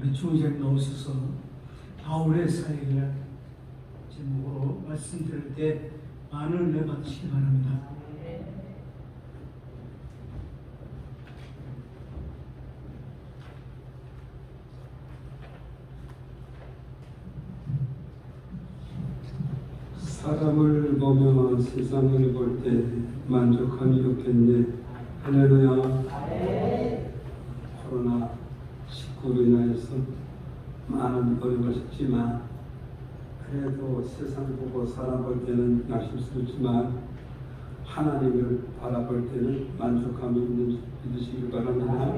중생 나오셔서 바울의 사역이라는 제목으로 말씀드릴 때 많은 은혜 받으시기 바랍니다. 사람을 보며 세상을 볼 때 만족함이 없겠네. 할렐루야. 코로나19로 인하여서 많은 어려움을 겪지만 그래도 세상을 보고 살아볼 때는 낙심스럽지만 하나님을 바라볼 때는 만족함이 있는 줄 믿으시기 바랍니다.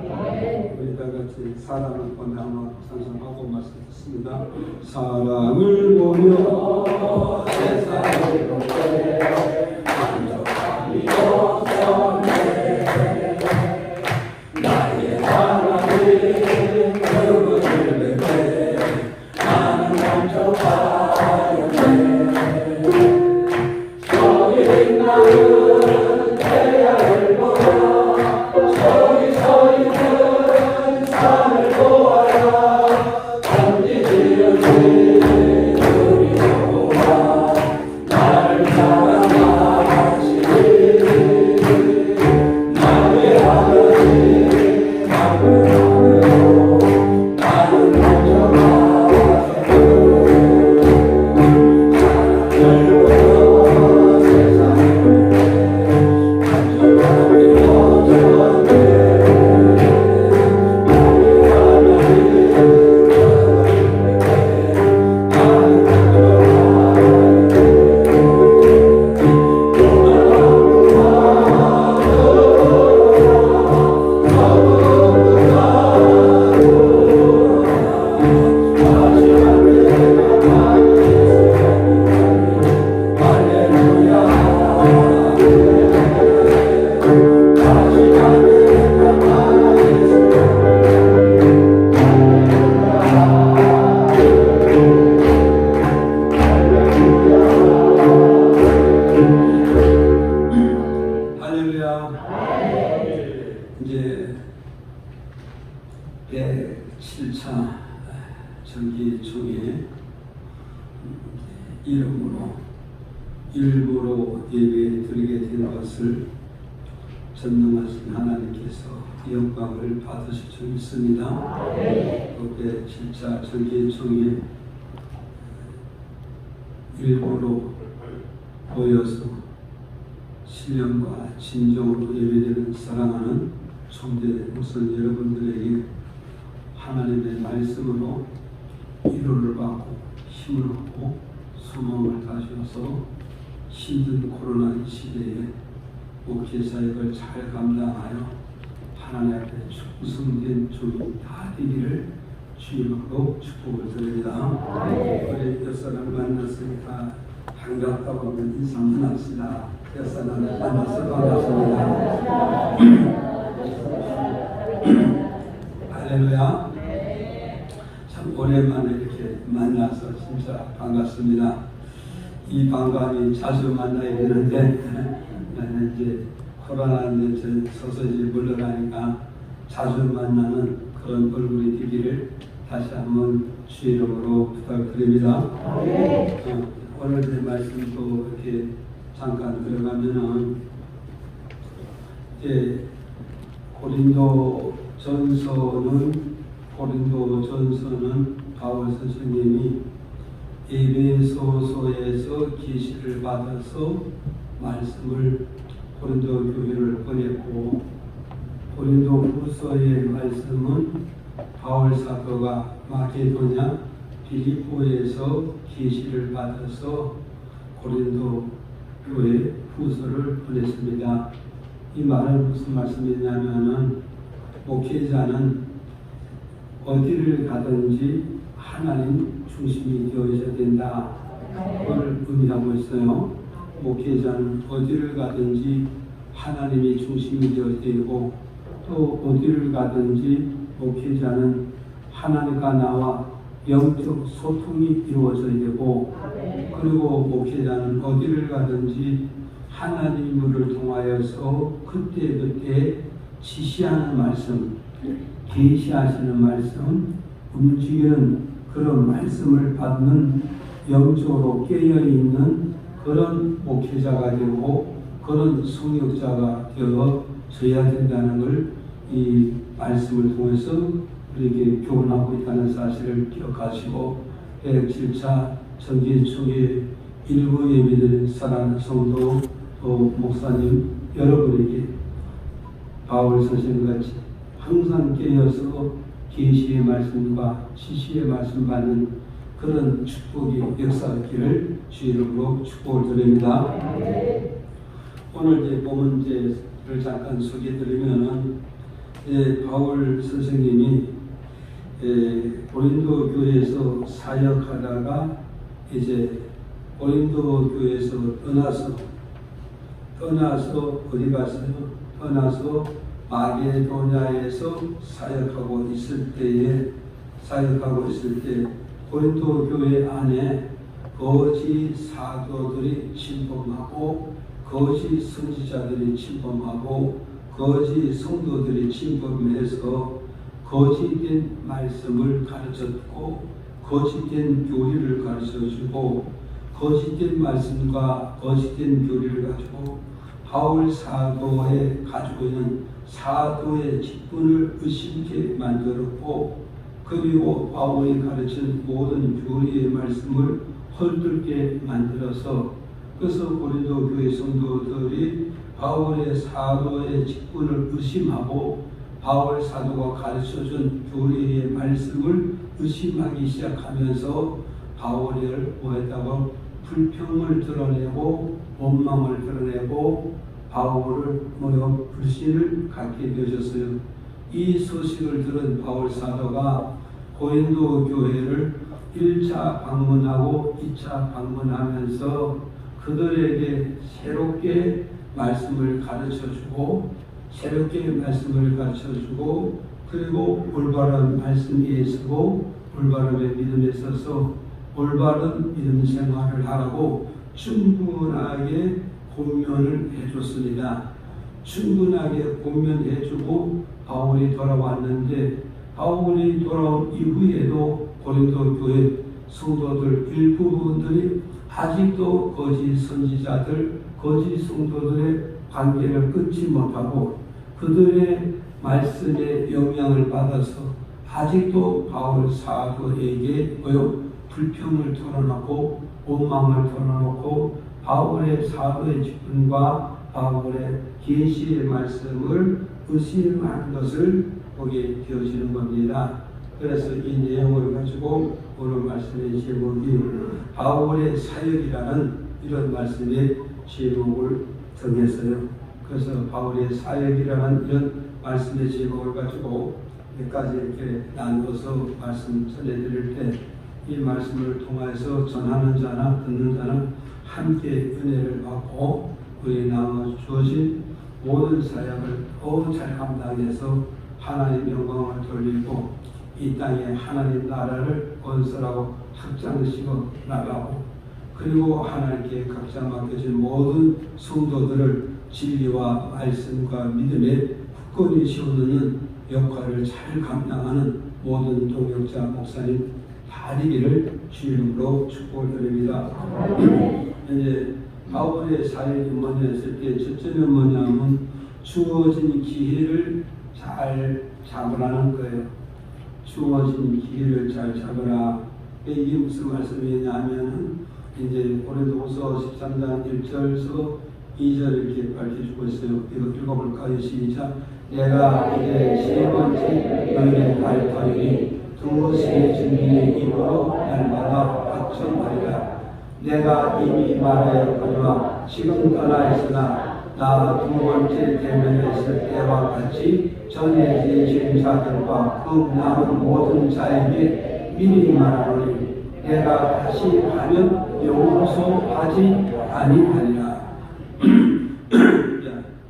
우리 다 같이 사람을 보며 한번 상상하고 말씀 듣습니다. 사람을 보며 세상을 볼 때 만족함이 없었네. 나의 하나님 그분을 뵐 때 나는 만족하였네. 저기 나는 태양을 보아 저기 서 있는 산을 보아라. 단지 지은 우리 보아 나를 사랑하시니 나의 하나님 나를 나는 만족하였네. 이제 제7차 정기총회 이름으로 일부러 예배 드리게 된 것을 전능하신 하나님께서 영광을 받으실 줄 믿습니다. 그때 7차 정기총회 일부러 모여서 신령과 진정으로 예배되는 사랑하는 총대 목사님 여러분들에게 하나님의 말씀으로 위로를 받고 힘을 얻고 소망을 다주어서 힘든 코로나 시대에 목회 사역을 잘 감당하여 하나님 앞에 충성된 종이 다 되기를 주님으로 축복을 드립니다. 우리 옆사람을 만났으니까 반갑다고 하면 인사만 합시다. 옆사람을 만나서 반갑습니다. 할렐루야. 참 오랜만에 이렇게 만나서 진짜 반갑습니다. 이 반감이 자주 만나야 되는데 나는 이제 코로나 이제 서서히 물러가니까 자주 만나는 그런 얼굴이 되기를 다시 한번 주 이름으로 부탁드립니다. 오늘 제 말씀도 이렇게 잠깐 들어가면은 이제 고린도 전서는 바울 선생님이 에베소서에서 계시를 받아서 말씀을 고린도 교회를 보냈고 고린도 후서의 말씀은 바울 사도가 마게도냐 빌립보에서 계시를 받아서 고린도 교회 후서를 보냈습니다. 이 말은 무슨 말씀이냐면은 목회자는 어디를 가든지 하나님 중심이 되어야 된다. 그걸 의미하고 있어요. 목회자는 어디를 가든지 하나님이 중심이 되어야 되고 또 어디를 가든지 목회자는 하나님과 나와 영적 소통이 이루어져야 되고 그리고 목회자는 어디를 가든지 하나님을 통하여서 그때그때 지시하는 말씀, 계시하시는 말씀, 움직이는 그런 말씀을 받는 영적으로 깨어있는 그런 목회자가 되고 그런 성역자가 되어져야 된다는 걸 이 말씀을 통해서 우리에게 교훈하고 있다는 사실을 기억하시고 107차 정기총회 일부 예배드린 사랑하는 성도 또 목사님 여러분에게 바울 선생님같이 항상 깨어서 계시의 말씀과 지시의 말씀 받는 그런 축복이 역사하기를 주 이름으로 축복을 드립니다. 오늘 이제 본문제를 잠깐 소개해드리면은 바울 선생님이 고린도 교회에서 사역하다가 이제 고린도 교회에서 떠나서 어디 갔어요? 떠나서 마게도냐에서 사역하고 있을 때 고린도 교회 안에 거짓 사도들이 침범하고 거짓 선지자들이 침범하고 거짓 성도들이 침범해서 거짓된 말씀을 가르쳤고 거짓된 교리를 가르쳐주고 거짓된 말씀과 거짓된 교리를 가지고 바울 사도에 가지고 있는 사도의 직분을 의심케 만들었고 그리고 바울이 가르친 모든 교리의 말씀을 헐뜯게 만들어서 그래서 고린도 교회 성도들이 바울의 사도의 직분을 의심하고 바울 사도가 가르쳐준 교리의 말씀을 의심하기 시작하면서 바울을 뭐했다고 불평을 드러내고 원망을 드러내고 바울을 불신을 갖게 되셨어요. 이 소식을 들은 바울 사도가 고린도 교회를 1차 방문하고 2차 방문하면서 그들에게 새롭게 말씀을 가르쳐주고 그리고 올바른 말씀 위에 서고 올바른 믿음에 서서 올바른 믿음 생활을 하라고 충분하게 권면을 해줬습니다. 충분하게 권면해주고 바울이 돌아왔는데 바울이 돌아온 이후에도 고린도 교회 성도들 일부분들이 아직도 거짓 선지자들 거짓 성도들의 관계를 끊지 못하고 그들의 말씀에 영향을 받아서 아직도 바울 사도에게 불평을 털어놓고 원망을 털어놓고 바울의 사도의 직분과 바울의 계시의 말씀을 의심하는 것을 보게 되어지는 겁니다. 그래서 이 내용을 가지고 오늘 말씀의 제목이 바울의 사역이라는 이런 말씀의 제목을 정했어요. 그래서 바울의 사역이라는 이런 말씀의 제목을 가지고 몇 가지 이렇게 나누어서 말씀 전해드릴 때 이 말씀을 통해서 전하는 자나 듣는 자는 함께 은혜를 받고 우리 나눠 주어진 모든 사역을 더 잘 감당해서 하나님 영광을 돌리고 이 땅에 하나님 나라를 건설하고 확장시켜 나가고 그리고 하나님께 각자 맡겨진 모든 성도들을 진리와 말씀과 믿음에 굳건히 세우는 역할을 잘 감당하는 모든 동역자 목사님 다 되기를 주 이름으로 축복을 드립니다. 이제 바울의 사역이 뭐냐 했을 때 첫째는 뭐냐면 주어진 기회를 잘 잡으라는 거예요. 주어진 기회를 잘 잡으라. 이게 무슨 말씀이냐면 이제 고린도후서 13장 1절에서 2절 이렇게 밝혀주고 있어요. 이거 읽어볼까요? 시작. 내가 이제 세 번째 너희를 가르쳐주니 두세 증인의 입으로 날마다 확정하리라. 내가 이미 말하였거니와 지금 떠나 있으나 나 두 번째 대면했을 때와 같이 전해진 자들과 그 남은 모든 자에게 미리 말하노니 내가 다시 하면 용서하지 아니하리라.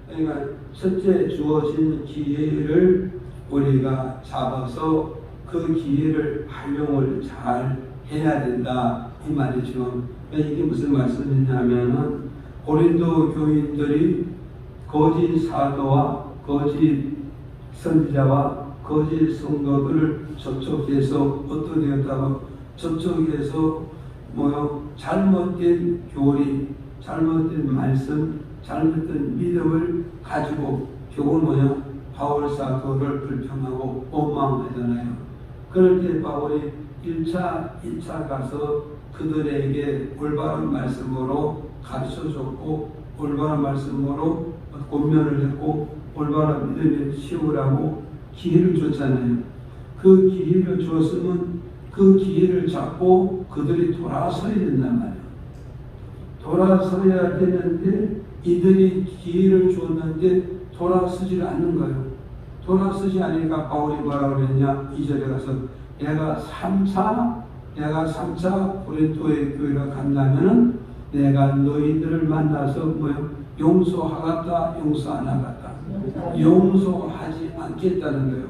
그러니까 첫째 주어진 기회를 우리가 잡아서 그 기회를 활용을 잘 해야 된다 이 말이죠. 이게 무슨 말씀이냐면은 고린도 교인들이 거짓 사도와 거짓 선지자와 거짓 성도들을 접촉해서 어떻게 되었다고 접촉해서 잘못된 교리, 잘못된 말씀, 잘못된 믿음을 가지고 결국은 바울 사도를 불평하고 원망하잖아요. 그럴 때 바울이 1차, 2차 가서 그들에게 올바른 말씀으로 가르쳐줬고 올바른 말씀으로 권면을 했고 올바른 믿음을 키우라고 기회를 줬잖아요. 그 기회를 줬으면 그 기회를 잡고 그들이 돌아서야 된단 말이에요. 돌아서야 되는데 이들이 기회를 줬는데 돌아서질 않는 거예요. 돌아서지 않으니까 바울이 뭐라고 그랬냐? 2절에 가서 내가 3차 고린도의 교회가 간다면은 내가 너희들을 만나서 용서하겠다, 용서 안 하겠다. 용서하지 않겠다는 거예요.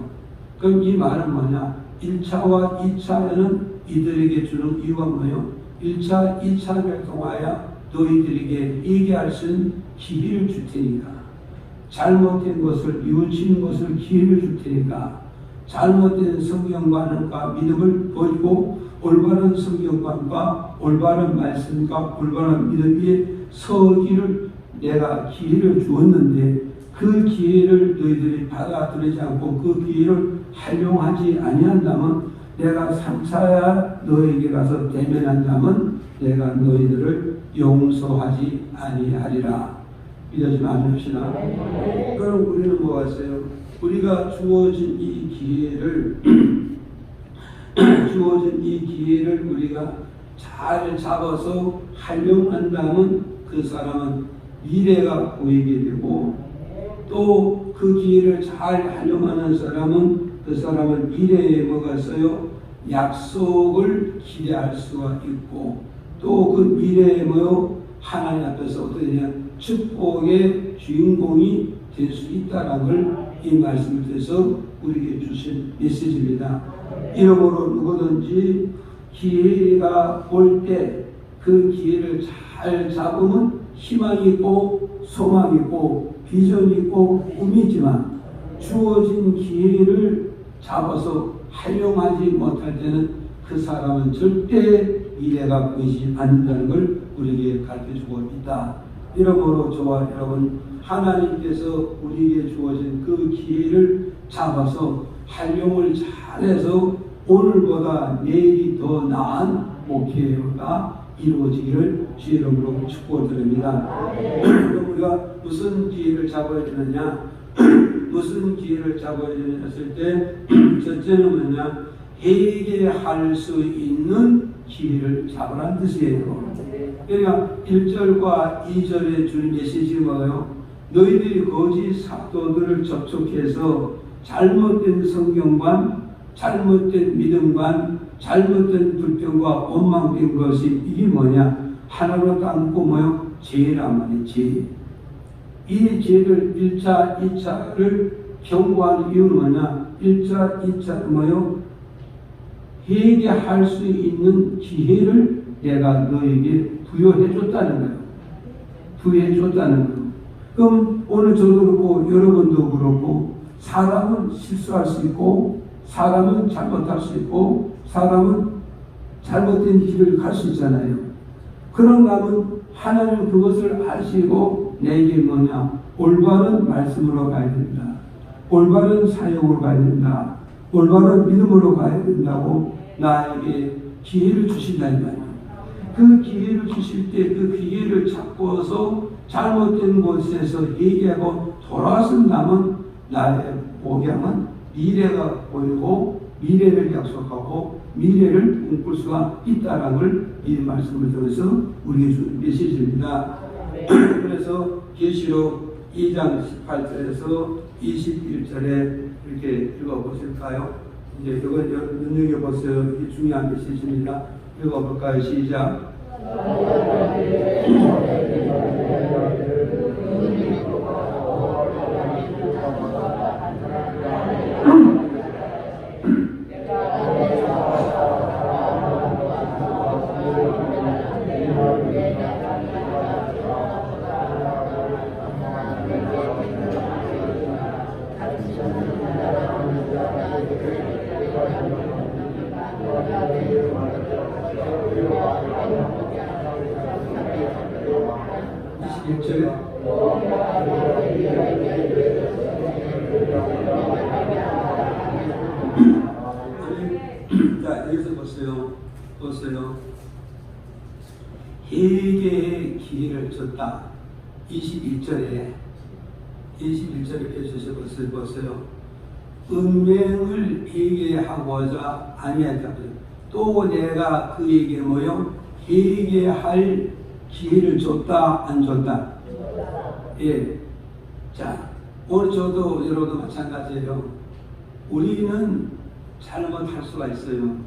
그럼 이 말은 뭐냐? 1차와 2차에는 이들에게 주는 이유가 뭐예요? 1차, 2차를 통하여 너희들에게 얘기할 수 있는 기회를 줄 테니까. 잘못된 것을, 뉘우치는 것을 기회를 줄 테니까. 잘못된 성경관과 믿음을 버리고 올바른 성경관과 올바른 말씀과 올바른 믿음 위에 서기를 내가 기회를 주었는데 그 기회를 너희들이 받아들이지 않고 그 기회를 활용하지 아니한다면 내가 3차야 너에게 가서 대면한다면 내가 너희들을 용서하지 아니하리라. 믿어지면 아멘하시나? 그럼 우리는 뭐 하세요? 우리가 주어진 이 기회를 우리가 잘 잡아서 활용한다면 그 사람은 미래가 보이게 되고 또 그 기회를 잘 활용하는 사람은 그 사람은 미래에 뭐가 있어요? 약속을 기대할 수가 있고 또 그 미래에 하나님 앞에서 어떻게 되냐? 축복의 주인공이 될 수 있다는 걸 이 말씀을 통해서 우리에게 주신 메시지입니다. 이러므로 누구든지 기회가 올 때 그 기회를 잘 잡으면 희망이 있고 소망이 있고 비전이 있고 꿈이지만 주어진 기회를 잡아서 활용하지 못할 때는 그 사람은 절대 미래가 보이지 않는다는 걸 우리에게 가르쳐주고 있다. 이러므로 저와 여러분 하나님께서 우리에게 주어진 그 기회를 잡아서 활용을 잘해서 오늘보다 내일이 더 나은 목회가 이루어지기를 주의 이름으로 축복드립니다. 그럼 우리가 무슨 기회를 잡아야 되느냐? 무슨 기회를 잡아야 되느냐 했을 때 첫째는 뭐냐? 회개할 수 있는 기회를 잡으라는 뜻이에요. 그러니까 1절과 2절에 주는 메시지가 뭐예요? 너희들이 거짓 사도들을 접촉해서 잘못된 성경관, 잘못된 믿음관, 잘못된 불평과 원망된 것이 이게 뭐냐? 하나로 담고 죄란 말이에요. 죄. 이 죄를 1차, 2차를 경고하는 이유는 뭐냐? 1차, 2차 회개할 수 있는 기회를 내가 너에게 부여해 줬다는 거예요. 부여해 줬다는 거예요. 그럼 오늘 저도 그렇고 여러분도 그렇고 사람은 실수할 수 있고 사람은 잘못할 수 있고 사람은 잘못된 길을 갈 수 있잖아요. 그런가 하면 하나님 그것을 아시고 내게 올바른 말씀으로 가야 된다. 올바른 사역으로 가야 된다. 올바른 믿음으로 가야 된다고 나에게 기회를 주신다 이 말이에요. 그 기회를 주실 때 그 기회를 잡고서 잘못된 곳에서 얘기하고 돌아선다면 나의 목양은 미래가 보이고 미래를 약속하고 미래를 꿈꿀 수가 있다는 걸 이 말씀을 통해서 우리에게 주는 메시지입니다. 그래서 계시록 2장 18절에서 21절에 이렇게 읽어보실까요? 이제 이건 눈여겨보세요. 이게 중요한 메시지입니다. 읽어볼까요? 시작. 21절에 자, 여기서 보세요. 회개의 기회를 줬다. 21절에 펴주셔 보세요. 은명을 회개하고자 아니하다. 또 내가 그에게 회개할 기회를 줬다, 안 줬다? 예. 자, 오늘 저도 여러분도 마찬가지예요. 우리는 잘못할 수가 있어요.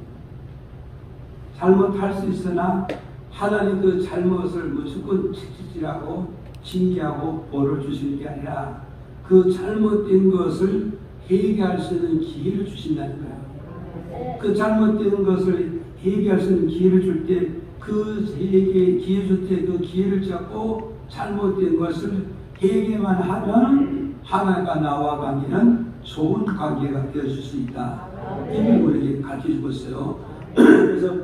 잘못할 수 있으나 하나님 그 잘못을 무조건 책찍질하고 징계하고 벌을 주시는 게 아니라 그 잘못된 것을 회개할 수 있는 기회를 주신다는 거예요. 그 잘못된 것을 회개할 수 있는 기회를 줄 때 그 회개 기회 줄 때 그 기회를 잡고 잘못된 것을 회개만 하면 하나님과 나와 관계는 좋은 관계가 되어질 수 있다. 이걸 우리에게 가르쳐주고 있어요. 그래서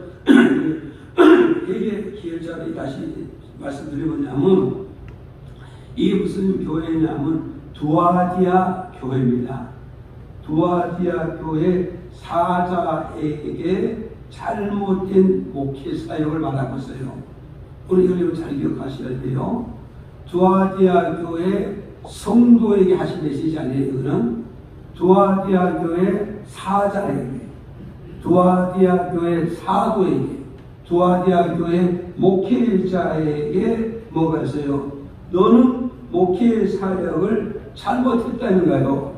회개 기회자를 다시 말씀드리면 이게 무슨 교회냐면 두아디아 교회입니다. 두아디아 교회 사자에게 잘못된 목회 사역을 말하고 있어요. 우리 여러분 잘 기억하셔야 돼요. 두아디아 교회 성도에게 하신 메시지 아니에요. 이거는 두아디아 교회 사자에게, 두아디아 교회 사도에게, 두아디아 교회 목회자에게 뭐가 있어요? 너는 목회 사역을 잘못했다는 거예요.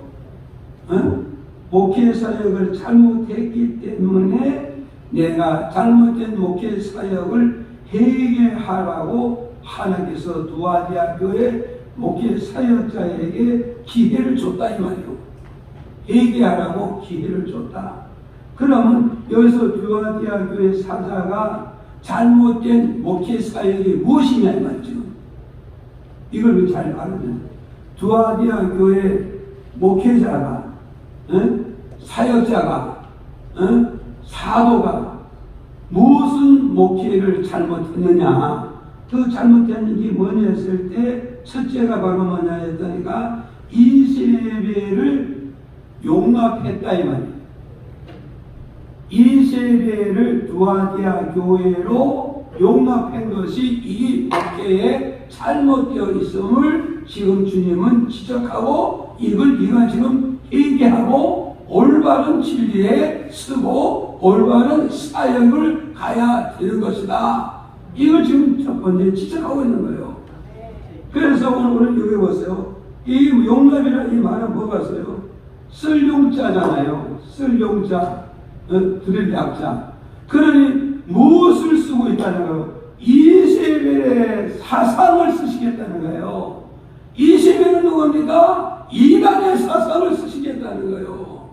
목회 사역을 잘못했기 때문에 내가 잘못된 목회 사역을 회개하라고 하나님께서 두아디아 교회 목회 사역자에게 기회를 줬다 이 말이에요. 회개하라고 기회를 줬다. 그러면 여기서 두아디아 교회 사자가 잘못된 목회 사역이 무엇이냐 이 말이죠. 이걸 잘 알아요. 두아디아 교회 목회자가, 사역자가, 사도가 무슨 목회를 잘못했느냐? 그 잘못된 게 뭐냐 했을 때 첫째가 바로 뭐냐 했더니까 이세벨을 용납했다 이 말이에요. 이세벨을 두아디아 교회로 용납한 것이 이 목회에 잘못되어 있음을 지금 주님은 지적하고 이가 지금 회개하고 올바른 진리에 쓰고 올바른 사역을 가야 되는 것이다. 이걸 지금 첫 번째 지적하고 있는 거예요. 그래서 오늘 여기 보세요. 이 용납이라는 이 말은 뭐가 있어요? 쓸 용자잖아요. 쓸 용자, 드릴 약자. 그러니 무엇을 쓰고 있다는 거예요? 이세벨의 사상을 쓰시겠다는 거예요. 이세벨은 누굽니까? 이단의 사상을 쓰시겠다는 거예요.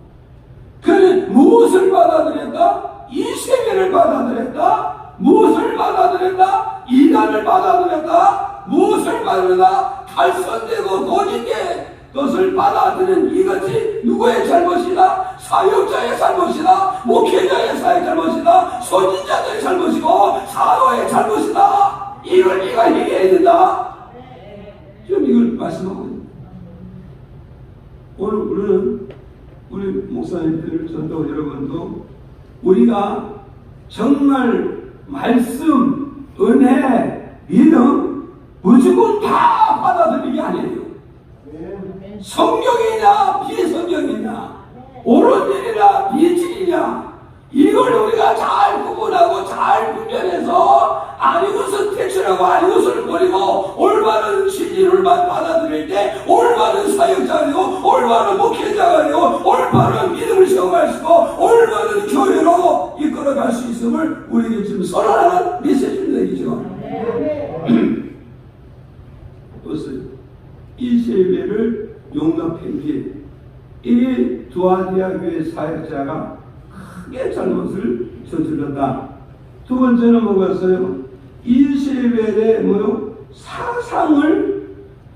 그는 무엇을 받아들였다? 이세벨을 받아들였다? 무엇을 받아들였다? 이단을 받아들였다? 무엇을 받아들였다? 탈선되고 도진게 것을 받아들인 이것이 누구의 잘못이다? 사역자의 잘못이다? 목회자의 잘못이다? 선진자들의 잘못이고 사도의 잘못이다? 이걸 네가 얘기해야 된다. 지금 이걸 말씀하고 있습니다. 오늘 우리 목사님들, 전도 여러분도 우리가 정말 말씀, 은혜, 믿음 무조건 다 받아들이는 게 아니에요. 성경이냐 비성경이냐 옳은 일이냐 비진이냐 이걸 우리가 잘 구분하고 잘 분별해서 아닌 것은 퇴출하고 아닌 것을 버리고 올바른 진리를만 받아들일 때 올바른 사역자가 되고 올바른 목회자가 되고 올바른 믿음을 세워갈 수 있고 올바른 교회로 이끌어갈 수 있음을 우리에게 지금 선언하는 메시지입니다. 이죠. 보세요. 이세벨을 용납한 뒤에 이 두아디아 교회 사역자가 크게 잘못을 저질렀다. 두 번째는 뭐겠어요? 이세벨의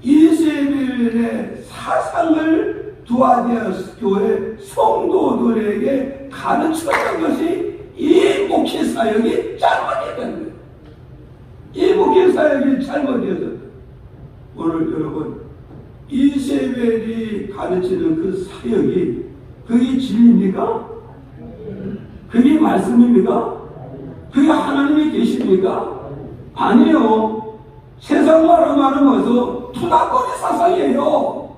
이세벨의 사상을 두아디아 교회 성도들에게 가르쳤던 것이 이 목회 사역이 잘못이었다는 거예요. 이 목회 사역이 잘못이었다. 오늘 여러분 이세벨이 가르치는 그 사역이 그게 진리입니까? 그게 말씀입니까? 그게 하나님이 계십니까? 아니요. 세상 말하면서 투닥거리 사상이에요.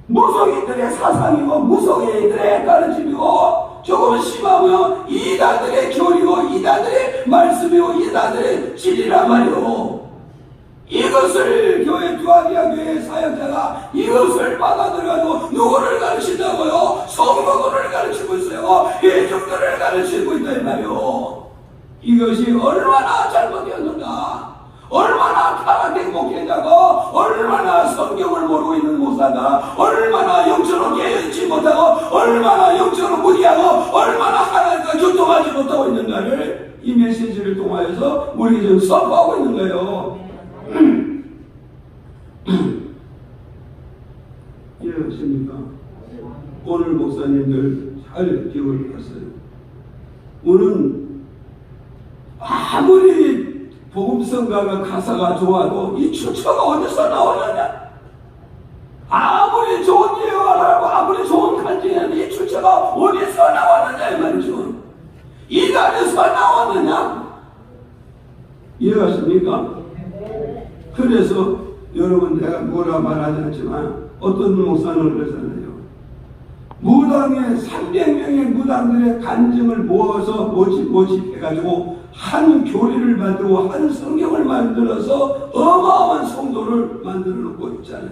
무속인들의 사상이고 무속인들의 가르침이고 조금 심하면 이단들의 교리고 이단들의 말씀이고 이단들의 진리란 말이요. 이것을 교회 두아디아 교회 사역자가 이것을 받아들여가지고 누구를 가르친다고요? 성도들을 가르치고 있어요. 예중들을 가르치고 있다 이 말이요. 이것이 얼마나 잘못되었는가, 얼마나 타락된 목회자가, 얼마나 성경을 모르고 있는 목사가, 얼마나 영적으로 깨어있지 못하고, 얼마나 영적으로 무리하고, 얼마나 하나님과 교통하지 못하고 있는가를 이 메시지를 통하여서 우리 지금 선포하고 있는 거예요. 이해하십니까? 오늘 목사님들 잘 기억을 하세요. 오늘 아무리 복음성가가 가사가 좋아도 이 출처가 어디서 나오느냐? 아무리 좋은 예언을 하고 아무리 좋은 간증이라도 이 출처가 어디서 나왔느냐 이 말이죠. 이단에서 나왔느냐? 이해하십니까? 그래서 여러분 내가 뭐라 말하지 않지만 어떤 목사는 그러잖아요. 무당의 300명의 무당들의 간증을 모아서 모집해가지고 한 교리를 만들고 한 성경을 만들어서 어마어마한 성도를 만들어 놓고 있잖아요.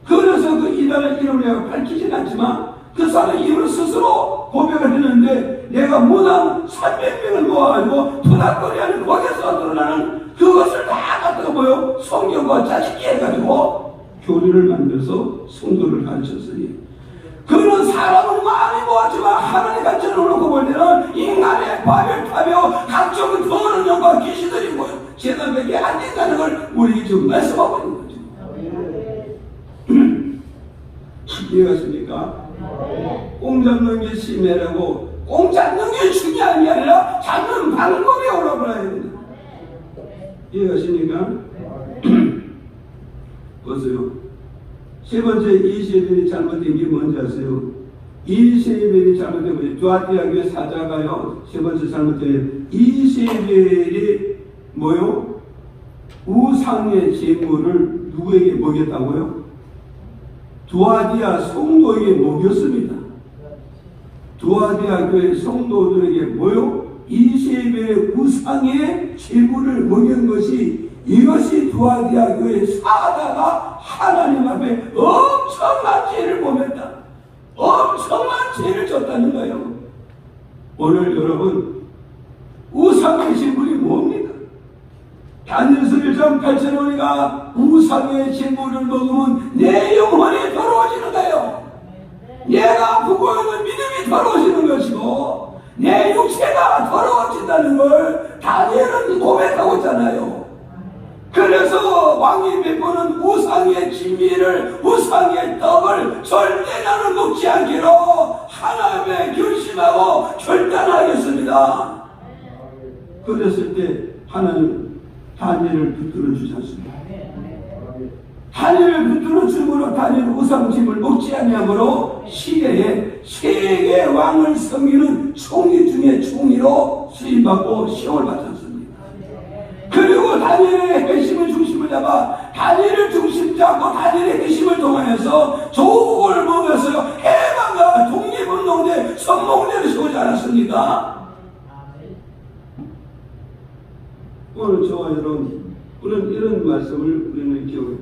그래서 그 이단의 이름을 내가 밝히진 않지만 그 사람의 이름을 스스로 고백을 했는데 내가 무당 300명을 모아가지고 투닥거리하는 거기서 드러나는 그것을 다 갖다가 뭐요? 성경과 짜집기 해가지고 교리를 만들어서 성도를 가르쳤으니 그런 사람은 많이 모았지만 하나님 간증을 놓고 볼 때는 인간의 바벨탑이요 각종 더러운 영과 귀신들이 모여 제단밖에 안 된다는 걸 우리에게 지금 말씀하고 있는 거죠. 이해가십니까? 꽁 잡는 게 심해라고 꽁 잡는 게 중요한 게 아니라 잡는 방법이 오라버려야 됩니다. 이해가십니까? 보세요. 세 번째 이세벨이 잘못된 게 뭔지 아세요? 이세벨이 잘못된 거예요. 두아디아 교회 사자가요. 세 번째 잘못된 이세벨이 뭐요? 우상의 제물을 누구에게 먹였다고요? 두아디아 성도에게 먹였습니다. 두아디아 교회 성도들에게 뭐요? 이세벨의 우상의 제물을 먹인 것이 이것이 두아디아 교회 사자가 하나님 앞에 엄청난 죄를 범했다. 엄청난 죄를 졌다는 거예요. 오늘 여러분 우상의 제물이 뭡니까? 다니엘서 1장 8절에 보니까 우상의 제물을 먹으면 내 영혼이 더러워지는 거예요. 내가 아프고 있는 믿음이 더러워지는 것이고 내 육체가 더러워진다는 걸 다니엘은 고백하고 있잖아요. 그래서 왕이 베푸는 우상의 진미를 우상의 떡을 절대 나는 먹지 않기로 하나님의 결심하고 결단하겠습니다. 그랬을 때 하나님 다니엘을 붙들어 주지 않습니다. 다니엘을 붙들어 주므로 다니엘 우상집을 먹지 아니하므로 시대에 세계 왕을 섬기는 총리 중에 총리로 수임받고 시험을 받지 않습니다. 그리고 다니엘의 핵심을 중심을 잡아 다니엘을 중심 잡고 다니엘의 핵심을 통하여서 조국을 먹여서 해방과 독립운동대 선봉대를 세우지 않았습니까? 오늘 저와 여러분 이런 말씀을 우리는 기억해요.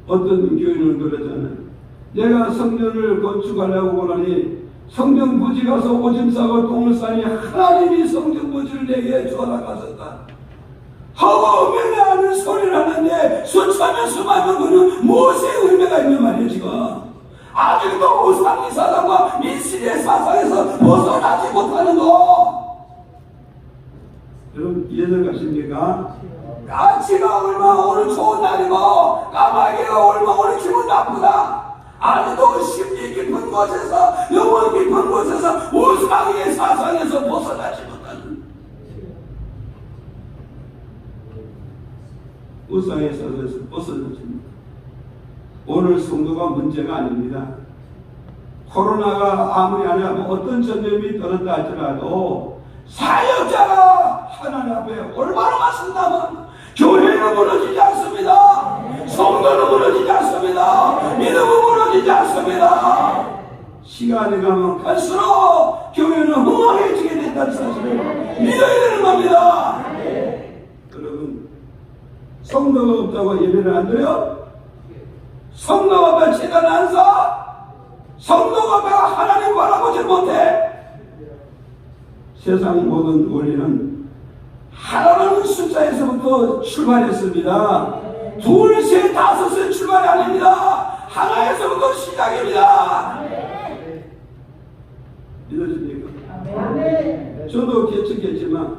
어떤 교인은 그러잖아요. 내가 성전을 건축하려고 보라니 성전 부지 가서 오줌 싸고 똥을 싸니 하나님이 성전 부지를 내게 주어라 가셨다. 하고 명령하는 소리를 하는데 수천년 수많은 거는 무엇의 의미가 있는 말이에요. 지금 아직도 우상의 사상과 민실의 사상에서 벗어나지 못하는 거 여러분 이해를 가십니까? 까치가 얼마나 오늘 좋은 날이고 까마귀가 얼마나 오늘 기분 나쁘다. 아직도 심리 깊은 곳에서 영혼 깊은 곳에서 우상의 사상에서 벗어나지 못하는 우상에 있어서 벗어졌습니다. 오늘 성도가 문제가 아닙니다. 코로나가 아무리 아니라 어떤 전염이 떨었다 할지라도 사역자가 하나님 앞에 올바로만 쓴다면 교회는 무너지지 않습니다. 성도는 무너지지 않습니다. 믿음은 무너지지 않습니다. 시간이 가면 갈수록 교회는 흥황해지게 된다는 사실을 믿어야 되는 겁니다. 여러분, 성도가 없다고 예배를 안 드려? 성도가 없다고 제단 안 사? 성도가 없다고 하나님 바라보지 못해? 세상 모든 원리는 하나라는 숫자에서부터 출발했습니다. 둘, 셋, 다섯은 출발이 아닙니다. 하나에서부터 시작입니다. 믿어집니까? 저도 개척했지만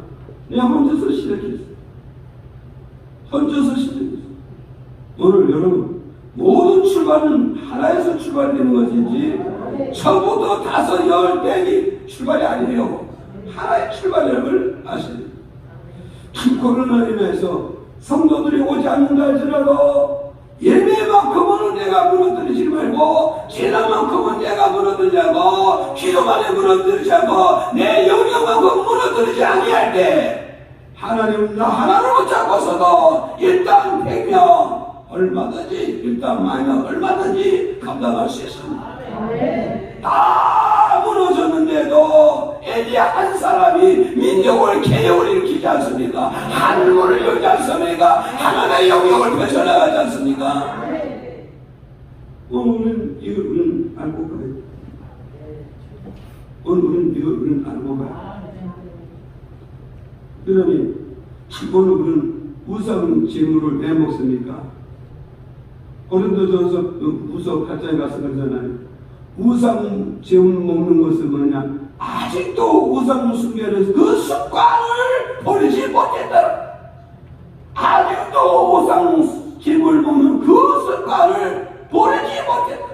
그냥 혼자서 시작했어요. 혼자서 시작했어요. 오늘 여러분, 모든 출발은 하나에서 출발되는 것이지 처음부터 5, 10, 100이 출발이 아니에요. 하나의 출발력을 아셔야 돼요. 코로나로 인해서 성도들이 오지 않는다 할지라도 예배만큼은 내가 무너뜨리지 말고 재난만큼은 내가 무너뜨리지 않고 기도만에 무너뜨리지 않고 내 영역만큼 무너뜨리지 아니할 때 하나님은 나 하나를 붙잡고서도 일단 100명 얼마든지 일단 만명 얼마든지 감당할 수 있습니다. 다 무너졌는데도 엘리야 한 사람이 민족을 개혁을 일으키지 않습니까? 하늘문을 열지 않습니까? 하나님의 영역을 펼쳐나가지 않습니까? 오늘은 이걸 알고 가요. 오늘은 이걸 알고 가요. 그러니 오늘은 우상 제물을 왜 먹습니까? 고린도전서 후서 8장에 가서 그러잖아요. 우상 제물 먹는 것은 뭐냐? 아직도 우상 숭배를 그 습관을 버리지 못했다. 아직도 우상 제물 먹는 그 습관을 버리지 못했다.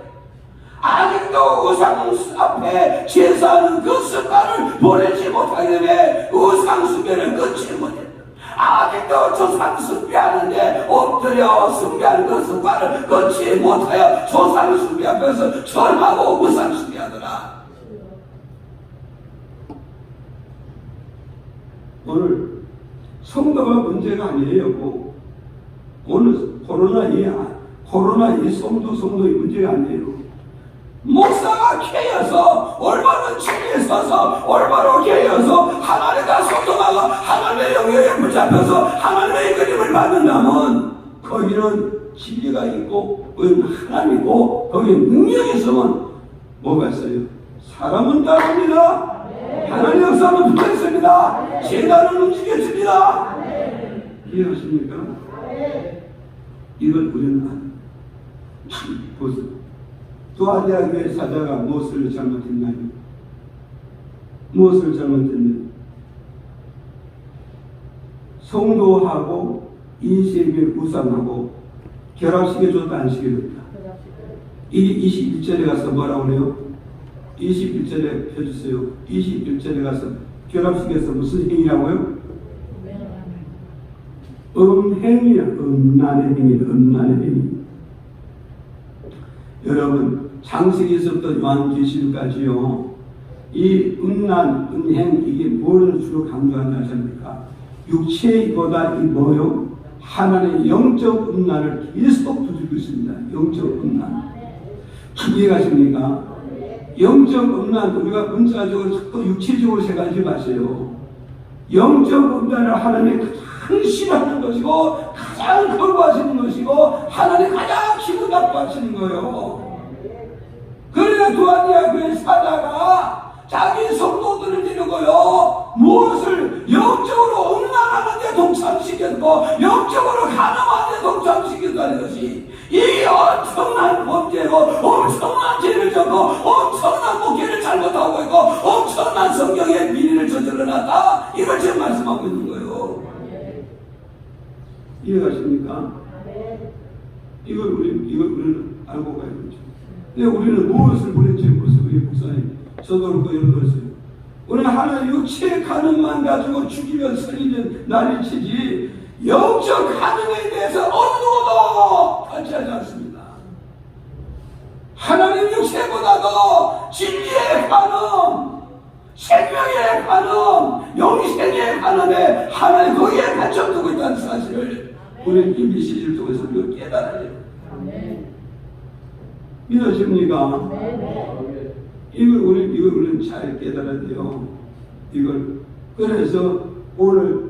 아직도 우상 앞에 제사하는 그 습관을 버리지 못하기 때문에 우상 숭배를 끊지 못했다. 아직도 조상 숭배하는데 엎드려 숭배하는 그 습관을 끊지 못하여 조상 숭배 앞에서 절하고 우상 숭배하더라. 오늘 성도가 문제가 아니에요. 오늘 코로나 이 성도의 문제가 아니에요. 목사가 개여서 올바른 책에 서서 올바로 개여서 하나님과 소통하고 하나님의 영역에 붙잡혀서 하나님의 그림을 받는다면 거기는 진리가 있고 거기는 하나님이고 거기에 능력이 있으면 뭐가 있어요? 사람은 따릅니다. 하나님 역사는 붙어있습니다. 재단은 움직여집니다. 이해하십니까? 이걸 우리는 보세요. 도하디아 교회 사자가 무엇을 잘못했나요? 무엇을 잘못했나요? 성도하고 인식의 우상하고 결합시켜줬다 안 시켜줬다. 이 21절에 가서 뭐라고 그래요? 21절에 펴주세요. 21절에 가서 결합시켜서 무슨 행위라고요? 음행이야. 음란의 행위다. 음란의 행위. 여러분, 창세기에서부터 요한계시록까지요, 이 음란, 음행, 이게 뭐를 주로 강조하냐 하십니까? 육체보다 이 뭐요? 하나님의 영적 음란을 계속 두들고 있습니다. 영적 음란. 이해가십니까? 영적 음란, 우리가 문자적으로 또 육체적으로 생각하지 마세요. 영적 음란을 하나님의 가장 싫어하는 것이고 가장 거부하시는 것이고 하나님 가장 기분 나빠하시는 거예요. 그래서 도하디아 교회 사자가 자기 성도들을 데리고요 무엇을 영적으로 음란하는 데 동참시켰고 영적으로 가늠하는 데 동참시켰다는 것이 이 엄청난 범죄고 엄청난 죄를 졌고 엄청난 목회를 잘못하고 있고 엄청난 성경의 비리를 저질러놨다, 이걸 지금 말씀하고 있는 거예요. 이해가십니까? 이걸 우리는 알고 가야 되죠. 근데 우리는 무엇을 보냈지 모르겠어요. 우리 목사님 저도 그렇고 여러분도 그랬어요. 우리는 하나의 육체의 가늠만 가지고 죽이면 살리면 난리치지 영적 가능에 대해서 어느 누구도 관찰하지 않습니다. 하나님 육체보다도 진리의 가능, 생명의 가능, 영생의 가능에 하나님 거기에 간접두고 있다는 사실을 우리는 이 메시지를 통해서 깨달아야 돼요. 믿으십니까? 이걸 우리는 잘 깨달아야 돼요. 이걸. 그래서 오늘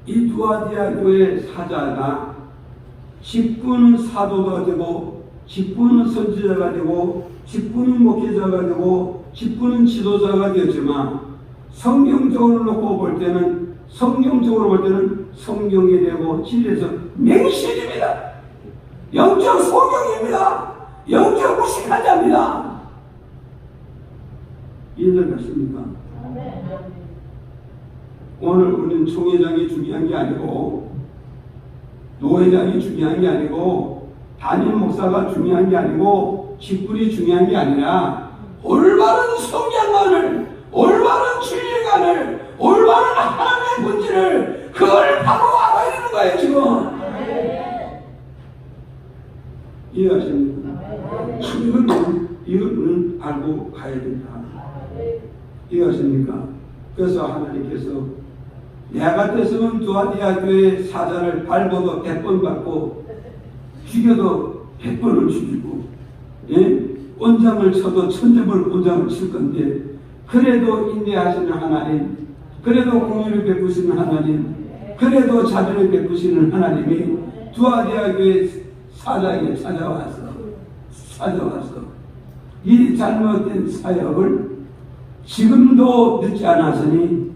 이 두아디아 교회 사자가 직분은 사도가 되고, 직분은 선지자가 되고, 직분은 목회자가 되고, 직분은 지도자가 되었지만, 성경적으로 놓고 볼 때는, 성경이 되고, 진리에서 맹신입니다. 영적 소경입니다. 영적 무식하자입니다. 이해들 가십니까? 오늘 우리는 총회장이 중요한 게 아니고, 노회장이 중요한 게 아니고, 담임 목사가 중요한 게 아니고, 직분이 중요한 게 아니라 올바른 성경관을, 올바른 진리관을, 올바른 하나님의 본질을 그걸 바로 알아야 되는 거예요. 지금 이해하십니까? 이거는 알고 가야 된다. 이해하십니까? 그래서 하나님께서 내 같았으면 두아디아 교회 사자를 밟아도 100번 받고 죽여도 100번을 죽이고, 예? 온장을 쳐도 1000점을 온장을 칠 건데, 그래도 인내하시는 하나님, 그래도 공의를 베푸시는 하나님, 그래도 자비를 베푸시는 하나님이 두아디아 교회 사자에게 찾아와서 이 잘못된 사역을 지금도 늦지 않았으니,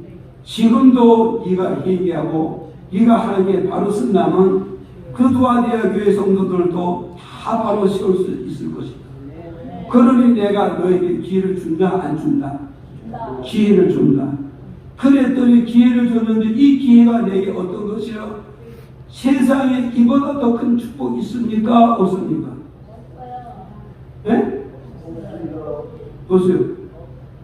지금도 네가 회개하고 네가 하나님께 바로 쓴다면 그 두아디아 교회 성도들도 다 바로 세울 수 있을 것이다. 그러니 내가 너에게 기회를 준다, 안 준다? 기회를 준다. 그랬더니 기회를 줬는데 이 기회가 내게 어떤 것이요? 세상에 이보다 더 큰 축복이 있습니까? 없습니까? 네? 보세요.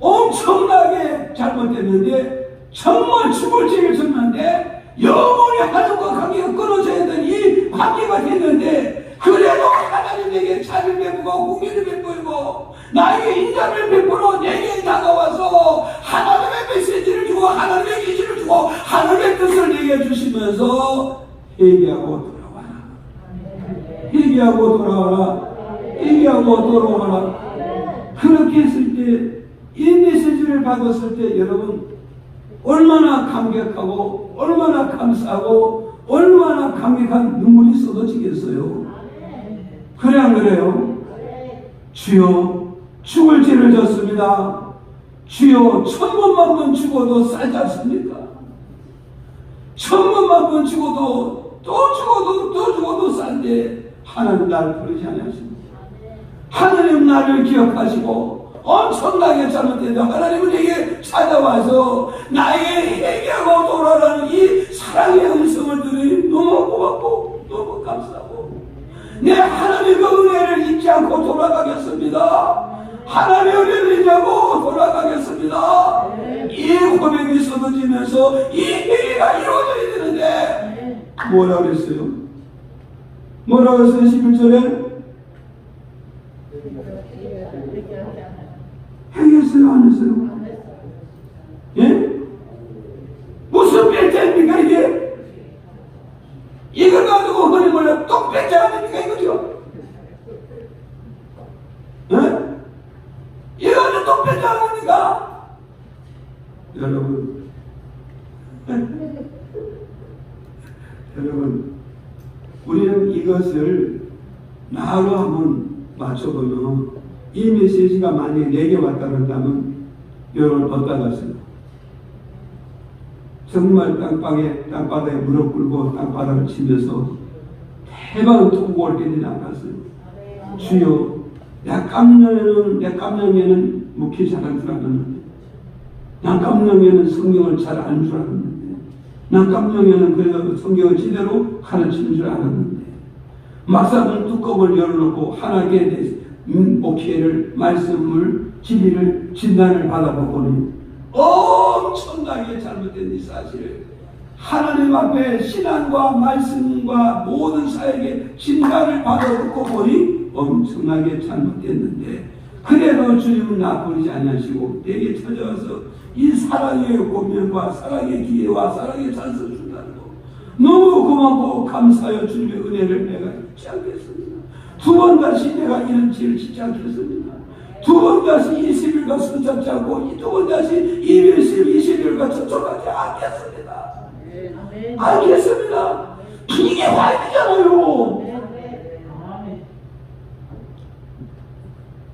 엄청나게 잘못됐는데, 정말 죽을 죄를 졌는데, 영원히 하나님과 관계가 끊어져야 되는 이 관계가 됐는데, 그래도 하나님에게 자비를 베푸고 공의를 베푸고 나에게 인자를 베푸러 내게 다가와서 하나님의 메시지를 주고 하나님의 기준을 주고 하나님의 뜻을 내게 주시면서 회개하고 돌아와라. 그렇게 했을 때, 이 메시지를 받았을 때 여러분 얼마나 감격하고 얼마나 감사하고 얼마나 감격한 눈물이 쏟아지겠어요. 그래 안 그래요? 주여, 죽을 죄를 졌습니다. 주여, 1000번만 번 죽어도 싸지 않습니까? 1000번만 번 죽어도 또 죽어도 싼데 하나님 나를 부르지 않으십니다. 하나님 나를 기억하시고 엄청나게 잘못했는데 하나님은 내게 찾아와서 나에게 회개하고 돌아라는 이 사랑의 음성을 들으니 너무 고맙고 너무 감사하고, 내 하나님의 은혜를 잊지 않고 돌아가겠습니다. 하나님의 은혜를 잊지 않고 돌아가겠습니다. 이 고백이 쏟아지면서 이 회개가 이루어져야 되는데 뭐라 그랬어요? 뭐라 그랬어요? 11절에 회개했어요? 안 했어요? 예? 무슨 뺄자입니까 이게? 이걸 가지고 하나님을 또 뺄자 아닙니까 이거죠? 예? 이거는 또 뺄자 아닙니까? 여러분 우리는 이것을 나로 한번 맞춰보면, 이 메시지가 만약에 내게 왔다 그런다면 여러분 어떠겠어요? 정말 땅바닥에 무릎 꿇고 땅바닥을 치면서 대박을 통곡할 때는 않았어요. 주여, 내 깜냥에는 목회 잘한 줄 알았는데, 난 깜냥에는 성경을 잘 아는 줄 알았는데, 난 깜냥에는 그래도 성경을 제대로 가르치는 줄 알았는데, 막상 뚜껑을 열어놓고 하나님께 대해서 목회를, 말씀을, 진리를, 진단을 받아보고는 엄청나게 잘못된 이 사실을 하나님 앞에 신앙과 말씀과 모든 사역의 진단을 받아듣고 보니 엄청나게 잘못됐는데 그래도 주님은 나 버리지 않으시고 내게 찾아와서 이 사랑의 고면과 사랑의 기회와 사랑의 찬스를 준다는 거 너무 고맙고 감사하여 주님의 은혜를 내가 잊지 않겠습니다. 두 번 다시 내가 이런 죄를 짓지 않겠습니다. 두 번 다시 20일과 손잡지 않고 두 번 다시 20일과 접촉하지 않겠습니다. 알겠습니다. 이게 화이트잖아요.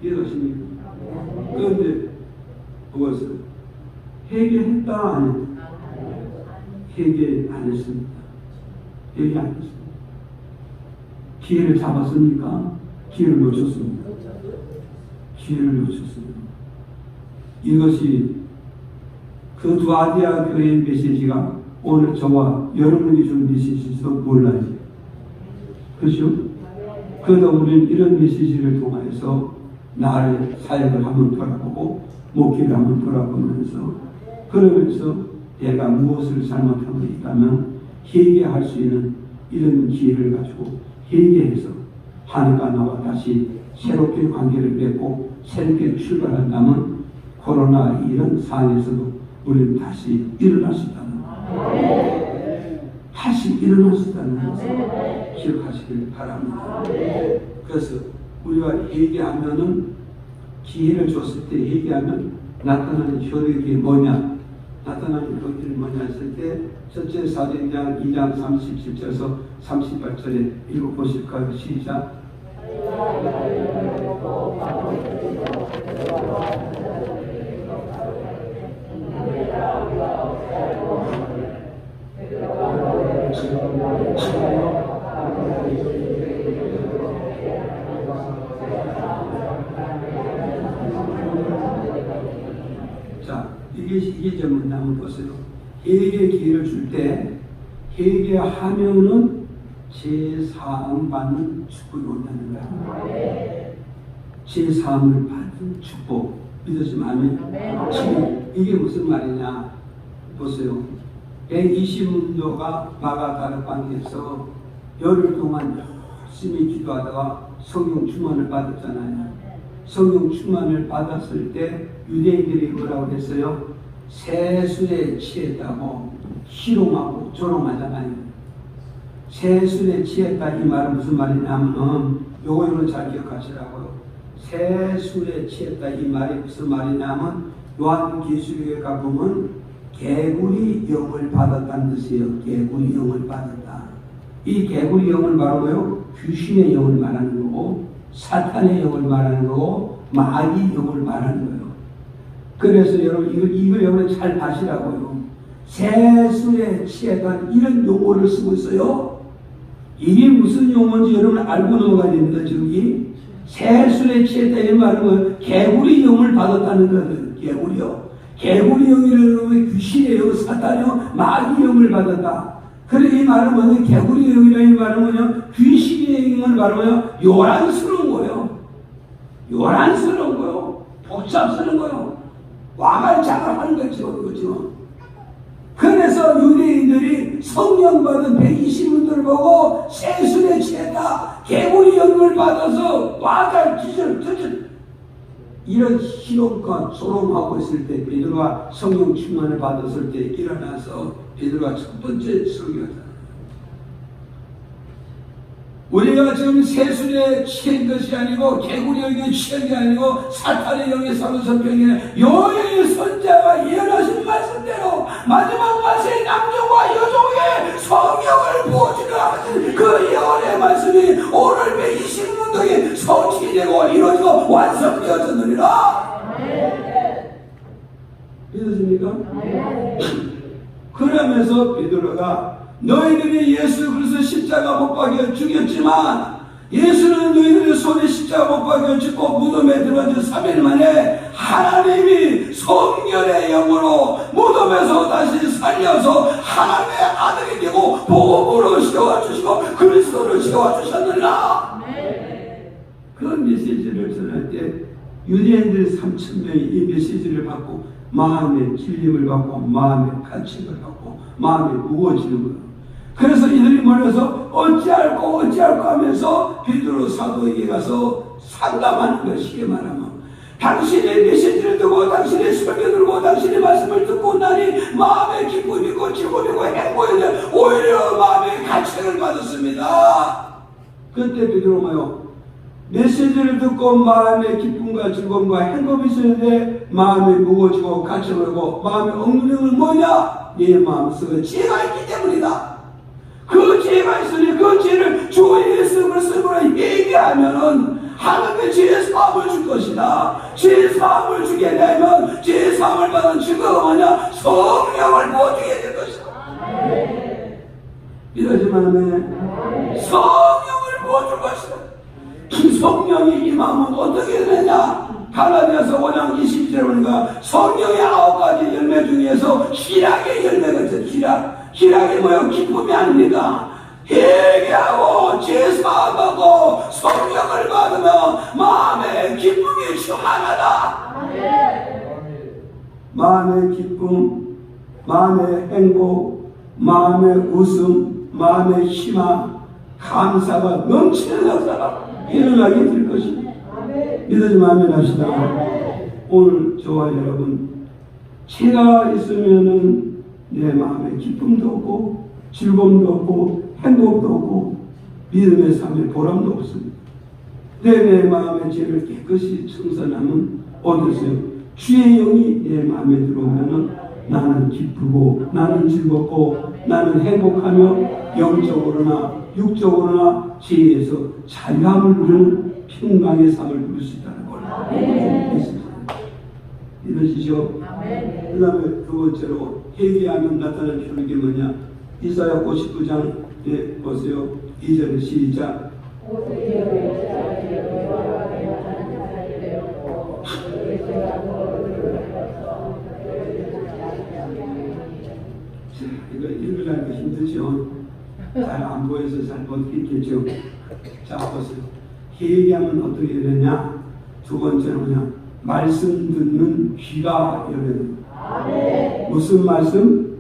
이해하십니까? 그런데 무엇을 회개했다 안 했다? 회개 안 했습니다. 회개 안 했습니다. 기회를 잡았습니까? 기회를 놓쳤습니다. 기회를 놓쳤습니다. 이것이 그 두 아디아 교회의 메시지가 오늘 저와 여러분이 준 메시지도 몰라요. 그렇죠? 그러다 우리는 이런 메시지를 통해서 나의 사역을 한번 돌아보고 목회를 한번 돌아보면서 그러면서 내가 무엇을 잘못한 게 있다면 회개할 수 있는 이런 기회를 가지고 회개해서 하나님과 나와 다시 새롭게 관계를 맺고 새롭게 출발한다면 코로나 이런 상황에서도 우리는 다시 일어날 수 있다는 것. 다시 일어날 수 있다는 것을 기억하시길 바랍니다. 그래서 우리가 회개하면은 기회를 줬을 때 회개하면 나타나는 효력이 뭐냐? 나타나는 효력이 뭐냐 했을 때 첫째 사도행전 2장 37절에서 38절에 읽어보실까요? 시작. 자, 이게 좀 한번 보세요. 회개 기회를 줄 때 회개하면은 제4음 받는 축복이 온다는 거야. 제4음을 받는 축복. 믿으시면 아멘. 지금 이게 무슨 말이냐? 보세요. 120문도가 마가다락방에서 열흘 동안 열심히 기도하다가 성령 충만을 받았잖아요. 성령 충만을 받았을 때 유대인들이 뭐라고 했어요? 세술에 취했다고 희롱하고 조롱하잖아요. 세술에 취했다 이 말은 무슨 말이냐면 요거는 잘 기억하시라고요. 세술에 취했다 이 말이 무슨 말이냐면 요한계시록에 가보면 개구리 영을 받았다는 뜻이에요. 개구리 영을 받았다. 이 개구리 영을 말하고요. 귀신의 영을 말하는 거고 사탄의 영을 말하는 거고 마귀 영을 말하는 거예요. 그래서 여러분 이걸 여러분 잘 아시라고요. 세술에 취했다는 이런 용어를 쓰고 있어요. 이게 무슨 용어인지 여러분 알고 넘어가야 됩니다. 저기 세술에 취했다 이 말은 개구리 영을 받았다는 거예요. 개구리요. 개구리 영이라는 귀신의 영, 사탄의 영, 마귀 영을 받았다. 그래 이 말은 뭐냐? 개구리 영이라는 말은 뭐냐? 귀신의 영을 말하면 요란스러운 거예요. 요란스러운 거예요. 복잡스러운 거예요. 와말 자각하는 거죠. 그렇죠? 그래서 유대인들이 성령 받은 120분들을 보고 세술에 취했다. 개구리 영을 받아서 와갈 기절 이런 희롱과 조롱하고 있을 때 베드로가 성령 충만을 받았을 때 일어나서 베드로가 첫 번째 설교였다. 우리가 지금 세술에 취한 것이 아니고 개구리 영에 취한 게 아니고 사탄의 영에 사로잡힌 게 아니라 여호와의 선자가 예언하신 말씀대로 마지막 말세의 남녀와 여종에게 성령을 부어주려 하신 그 예언의 말씀이 오늘 120문도에 성취되고 이루어지고 완성되어졌느니라. 믿으십니까? 그러면서 베드로가 너희들이 예수 그리스도 십자가 못 박여 죽였지만 예수는 너희들의 손에 십자가 못 박여 죽고 무덤에 들어가서 3일 만에 하나님이 성령의 영으로 무덤에서 다시 살려서 하나님의 아들이 되고 복음으로 세워주시고 그리스도를 세워주셨느니라. 그런 메시지를 전할 때 유대인들 3,000명이 이 메시지를 받고 마음의 질림을 받고 마음의 가책을 받고 마음이 무거워지는 거예요. 그래서 이들이 몰려서 어찌할꼬 하면서 베드로 사도에게 가서 상담하는 것이 쉽게 말하면 당신의 메시지를 듣고 당신의 설교 들고 당신의 말씀을 듣고 나니 마음의 기쁨이고 즐거움이고 행복이 오히려 마음의 가책을 받았습니다. 그때 베드로가 뭐요? 메시지를 듣고 마음의 기쁨과 즐거움과 행복이 있어야 돼. 마음이 무거워지고 가책을 하고 마음의 엉뚱한 뭐냐? 내 마음속에 죄가 있기 때문이다. 그 죄가 있으니 그 죄를 주 예수를 쓰므로 얘기하면은 하나님의 죄 사함을 줄 것이다. 죄 사함을 주게 되면 죄 사함을 받은 증거가 뭐냐? 성령을 못 주게 될 것이다. 이러지만 성령을 못 줄 것이다. 성령이 임하면 어떻게 되느냐? 갈라디아서 5장 22절에 보니까 성령의 9가지 열매 중에서 희락의 열매가 있어요. 희락이 뭐예요? 기쁨이 아닙니까? 회개하고 제사하고 성령을 받으면 마음의 기쁨이 충만하다. 마음의 기쁨, 마음의 행복, 마음의 웃음, 마음의 희망, 감사가 넘치는 역사가 일어나게 될 것입니다. 믿어지면 아멘 합시다. 오늘 저와 여러분, 죄가 있으면은 내 마음에 기쁨도 없고 즐거움도 없고 행복도 없고 믿음의 삶에 보람도 없습니다. 내 마음의 죄를 깨끗이 청산하면 어떠세요? 주의 영이 내 마음에 들어오면은 나는 기쁘고 나는 즐겁고 나는 행복하며 영적으로나 육적으로나 죄에서 자유함을 누리는 평강의 삶을 누릴 수 있다는 걸 이러시죠? 그 다음에 두 번째로 회개하면 나타나는 효력이 뭐냐? 이사야 59장에 보세요. 2절에 시작. 이거 읽으려니까 힘들죠? 잘 안 보여서 잘 못 읽겠죠? 자, 보세요. 회개하면 어떻게 되냐? 두 번째는 뭐냐? 말씀 듣는 귀가 열려요. 무슨 말씀?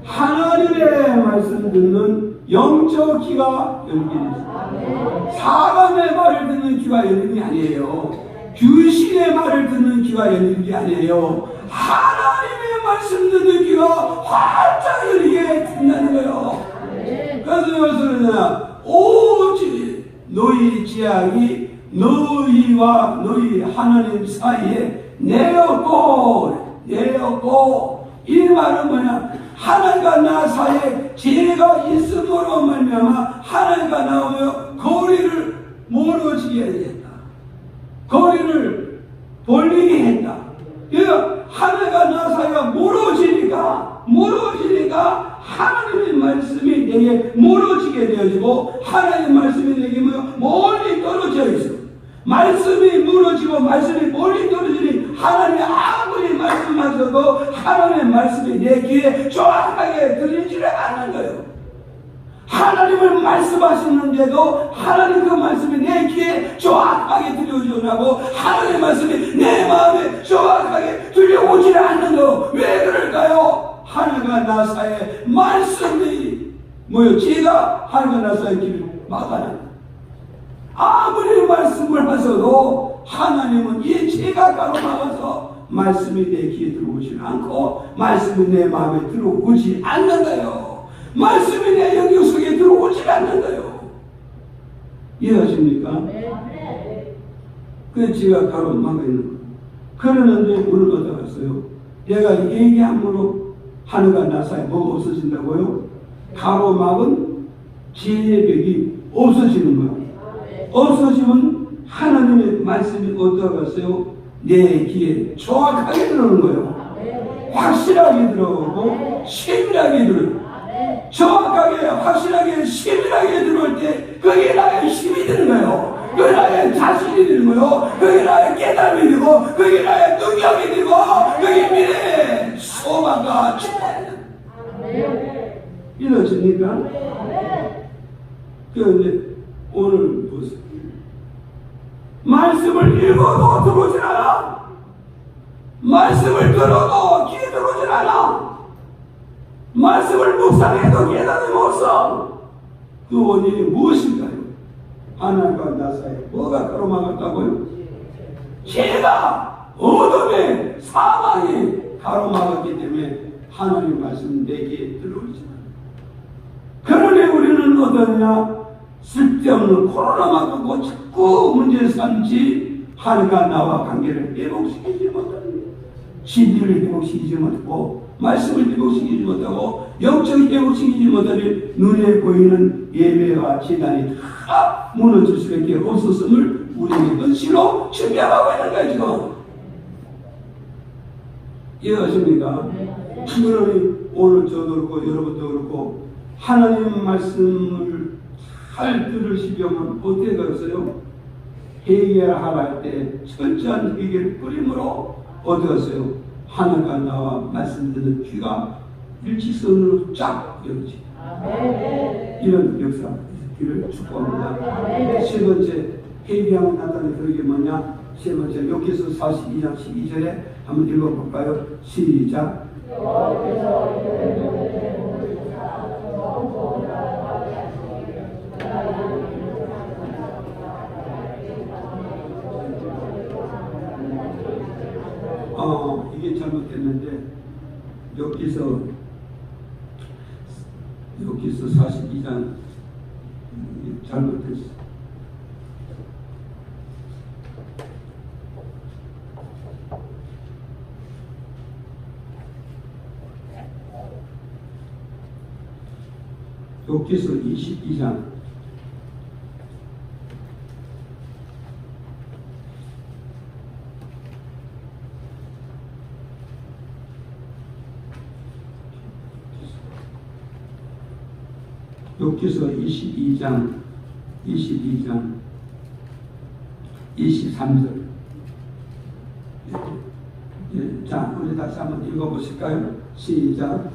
하나님의 말씀 듣는 영적 귀가 열리게 되죠. 사람의 말을 듣는 귀가 열리는 게 아니에요. 귀신의 말을 듣는 귀가 열리는 게 아니에요. 하나님의 말씀 듣는 귀가 활짝 열리게 된다는 거예요. 그래서 여기서 그러냐? 오직 너희 제약이 너희와 너희 하나님 사이에 내었고 이 말은 뭐냐? 하나님과 나 사이에 죄가 있음으로 말미암아 하나님과 나오며 거리를 멀어지게 했다. 거리를 벌리게 했다. 그러니까 하나님과 나 사이가 멀어지니까 하나님의 말씀이 내게 멀어지게 되어지고 하나님의 말씀이 내게 멀리 떨어져 있어. 말씀이 무너지고 말씀이 멀리 떨어지니 하나님이 아무리 말씀하셔도 하나님의 말씀이 내 귀에 정확하게 들리지를 않는 거예요. 하나님을 말씀하시는데도 하나님 그 말씀이 내 귀에 정확하게 들려오지 않고 하나님의 말씀이 내 마음에 정확하게 들려오지를 않는 거예요. 왜 그럴까요? 하나님과 나 사이에 말씀이 죄가 하나님과 나 사이에 길을 막아놔요. 아무리 말씀을 하셔도 하나님은 이 죄가 가로막아서 말씀이 내 귀에 들어오지 않고 말씀이 내 마음에 들어오지 않는 거예요. 말씀이 내 영역 속에 들어오지 않는 거예요. 이해하십니까? 그 죄가 가로막아 있는 거예요. 그러는데 오늘 어디 갔어요? 내가 얘기함으로 하늘과 나 사이에 뭐가 없어진다고요? 가로막은 죄의 벽이 없어지는 거예요. 없어지면 하나님의 말씀이 어떠갔어요? 내 귀에 정확하게 들어오는 거예요. 확실하게 들어오고 세밀하게 들어요. 정확하게 확실하게 세밀하게 들어올 때 그게 나의 힘이 되는 거예요. 그게 나의 자신이 되는 거예요. 그게 나의 깨달음이 되고 그게 나의 능력이 되고 그게 미래의 소망과 축복이 이루어집니까? 그런데 오늘 보세요. 말씀을 읽어도 들어오질 않아. 말씀을 들어도 귀에 들어오질 않아. 말씀을 묵상해도 깨달음이 없어. 그 원인이 무엇인가요? 하나님과 나 사이에 뭐가 가로막았다고요? 죄가, 어둠의 사망이 가로막았기 때문에 하나님 말씀 내게 들어오지 않아요. 그러니 우리는 어떠냐? 쓸데없는 코로나만 두고 자꾸 문제를 삼지 하나님과 나와 관계를 회복시키지 못하는, 진리를 회복시키지 못하고 말씀을 회복시키지 못하고 영적인 회복시키지 못하니 눈에 보이는 예배와 제단이 다 무너질 수밖에 없었음을 우리에게 은시로 준비하고 있는 거예요. 지금 이해하십니까? 그러니 오늘 저도 그렇고 여러분도 그렇고 하나님 말씀을 잘 들으시려면 어떻게 되었어요? 회개하라 할 때 철저한 회개를 뿌림으로 어떻게 하세요? 하나님과 나와 말씀 듣는 귀가 일직선으로 쫙 열지. 이런 역사 있기를 축복합니다. 세 번째 회개하면 나타나는 그러게 뭐냐? 세 번째 욥기서 42장 12절에 한번 읽어볼까요? 시작. 이게 잘못됐는데 욥기서 42장 잘못됐어. 욥기서 22장 욥기서 22장 23절. 자, 우리 다시 한번 읽어보실까요? 시작.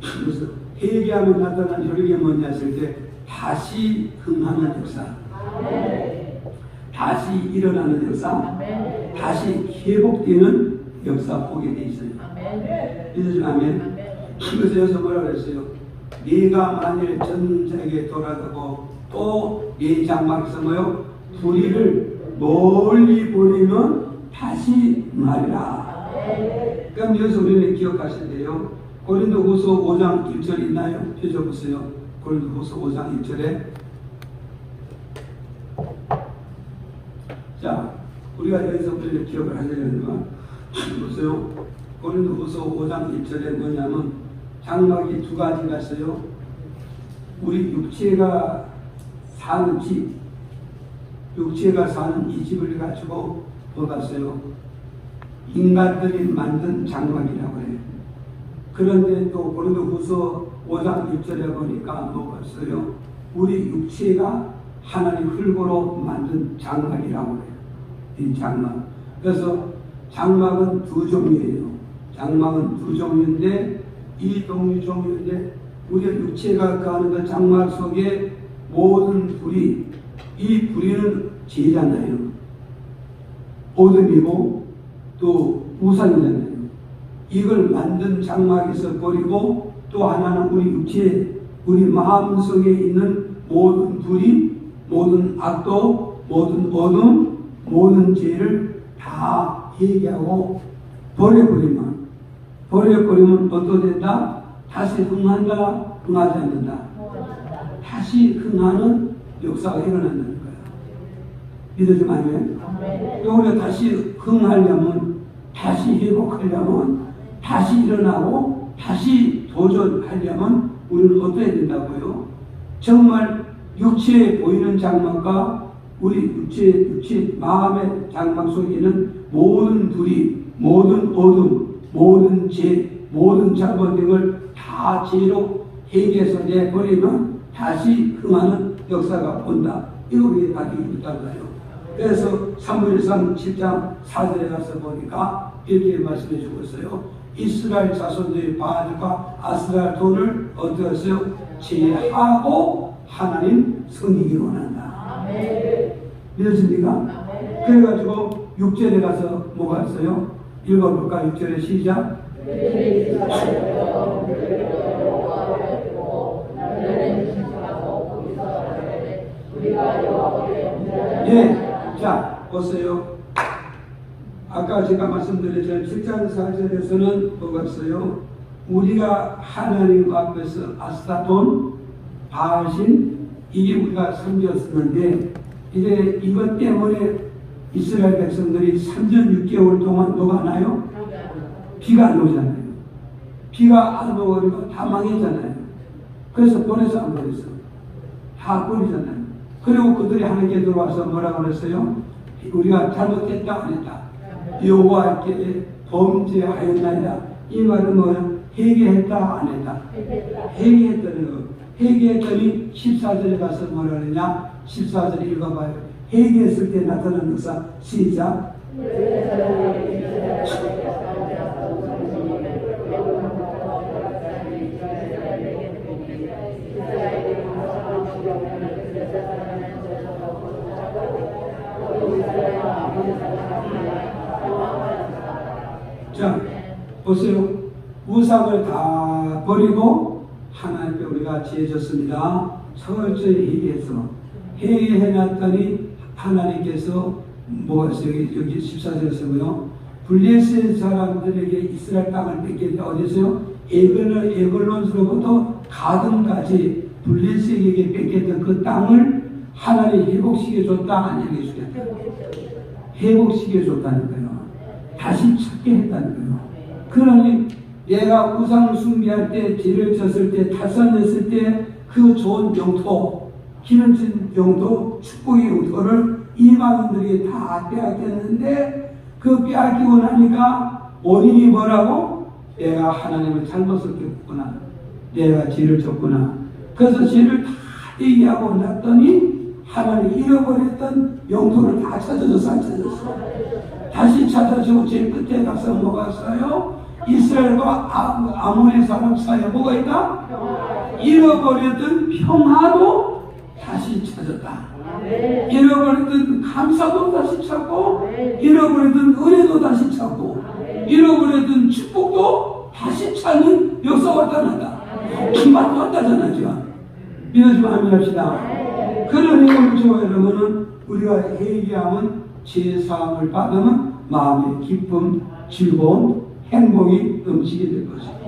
그래서 회개하면 나타난 혈육이 뭐냐 했을 때 다시 흥하는 역사, 다시 일어나는 역사, 다시 회복되는 역사 보게 돼 있어요. 믿으시면 아멘. 그래서 여기서 뭐라 그랬어요? 네가 만일 전쟁에 돌아가고 또 네 장막에서 뭐요? 불의를 멀리 보내면 다시 말이라. 그럼 여기서 우리는 기억하셔야 돼요. 고린도후서 5장 1절 있나요? 펴줘보세요. 고린도후서 5장 1절에 자, 우리가 여기서 우리는 기억을 하셔야 되는구나. 보세요. 고린도후서 5장 1절에 뭐냐면 장막이 두 가지가 있어요. 우리 육체가 사는 집, 육체가 사는 이 집을 가지고 뭐가 있어요? 인간들이 만든 장막이라고 해요. 그런데 또 고린도후서 5장 1절에 보니까 뭐가 있어요? 우리 육체가 하나님 흙으로 만든 장막이라고 해요. 이 장막. 그래서 장막은 두 종류예요. 장막은 두 종류인데 이 종류인데 우리 육체가 가는 그 장막 속에 모든 불이, 이 불이는 죄잖아요. 어둠이고 또 우상이잖아요. 이걸 만든 장막에서 버리고 또 하나는 우리 육체, 우리 마음 속에 있는 모든 불이, 모든 악도, 모든 어둠, 모든 죄를 다 회개하고 버려버리면 어떻게 된다? 다시 흥한다? 흥하지 않는다? 다시 흥하는 역사가 일어난다는 거야. 믿어주면 아멘? 우리가 다시 흥하려면, 다시 회복하려면, 다시 일어나고 다시 도전하려면 우리는 어떻게 된다고요? 정말 육체에 보이는 장막과 우리 육체 마음의 장막 속에 있는 모든 불이, 모든 어둠, 모든 죄, 모든 잘못 등을 다 죄로 회개해서 내버리면 다시 흥하는 역사가 온다. 이거 우리의 가르치고 있다고요. 그래서 사무엘상 7장 4절에 가서 보니까 이렇게 말씀해 주고 있어요. 이스라엘 자손들이 바알과 아스라엘 돈을 어떻게 했어요? 제하고 하나님 섬기기 원한다. 믿으십니까? 그래가지고 6절에 가서 뭐가 있어요? 읽어볼까? 6절에 시작. 예, 자 보세요. 아까 제가 말씀드렸지만 7장 4절에서는 뭐가 있어요? 우리가 하나님 앞에서 아스타돈, 바알신, 이게 우리가 섬겼었는데 이제 이것 때문에 이스라엘 백성들이 3년 6개월 동안 뭐가 나요? 비가 안 오잖아요. 비가 안 오니까 다 망했잖아요. 그래서 보내서 안 보냈어. 다 버리잖아요. 그리고 그들이 하나님께 들어와서 뭐라고 그랬어요? 우리가 잘못했다 안 했다. 여호와께 범죄하였나이다. 이 말은 뭐예요? 회개했다 안 했다. 회개했다는 거. 회개했더니 14절에 가서 뭐라 그러냐? 14절 읽어봐요. 회개했을 때 나타난 역사. 시작. 자, 보세요. 우상을 다 버리고 하나님께 우리가 지어졌습니다. 철저히 회개해서 회개해놨더니 하나님께서 뭐가 있어요? 여기 14절에서 뭐요? 블레셋 사람들에게 이스라엘 땅을 뺏길 때 어디서요? 에글론으로부터 가든까지 블레셋에게 뺏겼던 그 땅을 하나님이 회복시켜줬다 안 얘기해주겠다. 회복시켜줬다는 거예요. 다시 찾게 했다는 거예요. 그러니 내가 우상 숭배할 때, 죄를 졌을 때, 탈선했을 때 그 좋은 영토, 기름진 영토, 축복의 영토를 이방인들이 다 빼앗겼는데 그 빼앗기고 나니까 원인이 뭐라고? 내가 하나님을 잘못 섬겼구나. 내가 죄를 졌구나. 그래서 죄를 다 얘기하고 났더니 하나님이 잃어버렸던 영토를 다 찾아줘서 안 찾았어. 다시 찾아주고 제일 끝에 가서 뭐가 있어요? 이스라엘과 아모리 사람 사이에 뭐가 있다? 잃어버렸던 평화도 다시 찾았다. 잃어버렸던 감사도 다시 찾고, 잃어버렸던 은혜도 다시 찾고, 잃어버렸던 축복도 다시 찾는 역사가 나타난다. 기만 왔다잖아 지금. 믿어주면 아멘합시다. 그러니 우리 여러분은 우리가 회개하면 죄사함을 받으면 마음의 기쁨, 즐거움, 행복이 넘치게 될 것입니다.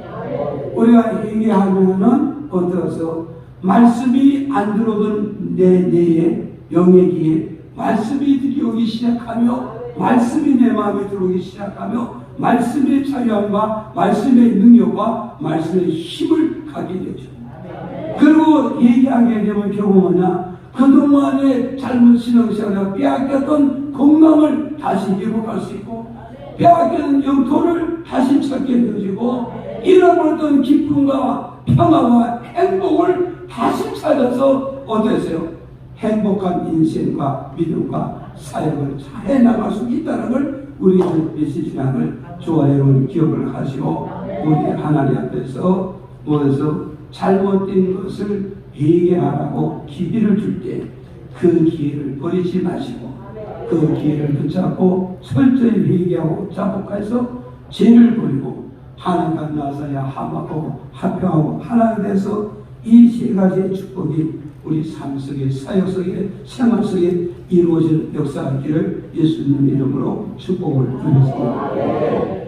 우리가 회개하면은 어떠서 말씀이 안 들어오던 내 뇌에 영의 귀에 말씀이 들어오기 시작하며 말씀이 내 마음에 들어오기 시작하며 말씀의 자유함과 말씀의 능력과 말씀의 힘을 갖게 되죠. 그리고 얘기하게 되면 결국 뭐냐? 그동안의 잘못 신앙생활 빼앗겼던 건강을 다시 회복할 수 있고 빼앗겼던 영토를 다시 찾게 되어지고 잃어버렸던 기쁨과 평화와 행복을 다시 찾아서 어땠어요? 행복한 인생과 믿음과 사역을 잘 해나갈 수 있다는 걸 우리 메시지랑을 좋아요 기억을 하시고 우리 하나님 앞에서 모여서 잘못된 것을 회개하라고 기회를 줄 때 그 기회를 버리지 마시고 그 기회를 붙잡고 철저히 회개하고 자복해서 죄를 버리고 하나님과 나서야 하고 합평하고 하나가 돼서 이 세 가지의 축복이 우리 삶 속에 사역 속에 생활 속에 이루어질 역사하기를 예수님 이름으로 축복을 드렸습니다.